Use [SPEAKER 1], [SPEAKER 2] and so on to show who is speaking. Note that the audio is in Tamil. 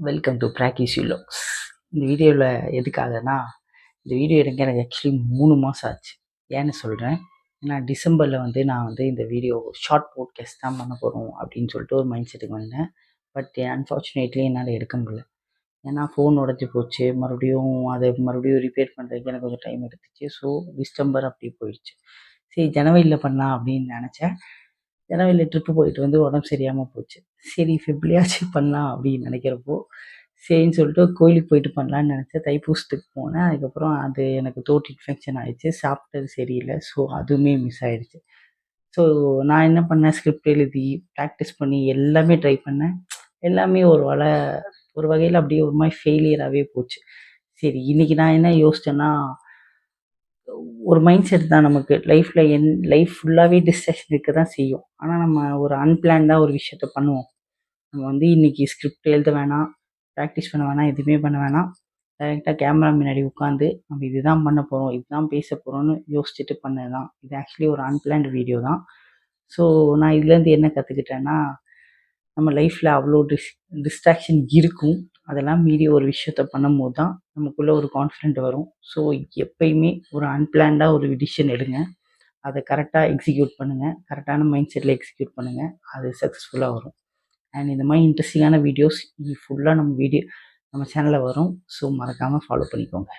[SPEAKER 1] Welcome to practise யூலோக்ஸ். இந்த வீடியோவில் எதுக்காகனா, இந்த வீடியோ எடுக்க எனக்கு ஆக்சுவலி 3 மாதம் ஆச்சு. ஏன்னு சொல்கிறேன், ஏன்னா டிசம்பரில் நான் இந்த வீடியோ ஷார்ட் போட்காஸ்ட் தான் பண்ண போகிறோம் அப்படின்னு சொல்லிட்டு ஒரு மைண்ட் செட்டுக்கு வந்தேன். பட் அன்ஃபார்ச்சுனேட்லி என்னால் எடுக்க முடியல. ஏன்னா ஃபோன் உடஞ்சி போச்சு. மறுபடியும் ரிப்பேர் பண்ணுறதுக்கு எனக்கு கொஞ்சம் டைம் எடுத்துச்சு. ஸோ டிசம்பர் அப்படியே போயிடுச்சு. சரி, ஜனவரியில் பண்ணலாம் அப்படின்னு நினச்சேன். ஜனவரியில் ட்ரிப்பு போயிட்டு உடம்பு சரியாமல் போச்சு. சரி, ஃபெப்ரவரியாச்சும் பண்ணலாம் அப்படின்னு நினைக்கிறப்போ, சரின்னு சொல்லிட்டு கோயிலுக்கு போயிட்டு பண்ணலான்னு நினச்சேன். தைப்பூசத்துக்கு போனேன். அதுக்கப்புறம் அது எனக்கு த்ரோட் இன்ஃபெக்ஷன் ஆயிடுச்சு. சாப்பிட்டது சரியில்லை. ஸோ அதுவுமே மிஸ் ஆயிடுச்சு. ஸோ நான் என்ன பண்ணேன், ஸ்கிரிப்ட் எழுதி ப்ராக்டிஸ் பண்ணி எல்லாமே ட்ரை பண்ணேன். எல்லாமே ஒரு வகையில் அப்படியே ஒரு மாதிரி ஃபெயிலியராகவே போச்சு. சரி, இன்னைக்கு நான் என்ன யோசிச்சேன்னா, ஒரு மைண்ட் செட் தான் நமக்கு. லைஃப் ஃபுல்லாகவே டிஸ்ட்ராக்ஷன் இருக்க தான் செய்யும். ஆனால் நம்ம ஒரு அன்பிளான்டாக ஒரு விஷயத்த பண்ணுவோம். நம்ம இன்னைக்கு ஸ்கிரிப்ட் எழுத வேணாம், ப்ராக்டிஸ் பண்ண வேணாம், எதுவுமே பண்ண வேணாம். டைரெக்டாக கேமரா முன்னாடி உட்காந்து நம்ம இதுதான் பண்ண போகிறோம், இதுதான் பேச போகிறோம்னு யோசிச்சுட்டு பண்ணது தான். இது ஆக்சுவலி ஒரு அன்பிளான்டு வீடியோ தான். ஸோ நான் இதுலேருந்து என்ன கற்றுக்கிட்டேன்னா, நம்ம லைஃப்பில் அவ்வளோ டிஸ்ட்ராக்ஷன் இருக்கும். அதெல்லாம் மீறி ஒரு விஷயத்த பண்ணும்போது தான் நமக்குள்ளே ஒரு கான்ஃபிடென்ட் வரும். ஸோ எப்பயுமே ஒரு அன்பிளான்டாக ஒரு டிசிஷன் எடுங்க. அதை கரெக்டாக எக்ஸிக்யூட் பண்ணுங்கள். கரெக்டான மைண்ட் செட்டில் எக்ஸிக்யூட் பண்ணுங்கள். அது சக்ஸஸ்ஃபுல்லாக வரும். அண்ட் இந்த மாதிரி இன்ட்ரெஸ்டிங்கான வீடியோஸ் ஃபுல்லாக நம்ம சேனலில் வரும். ஸோ மறக்காமல் ஃபாலோ பண்ணிக்கோங்க.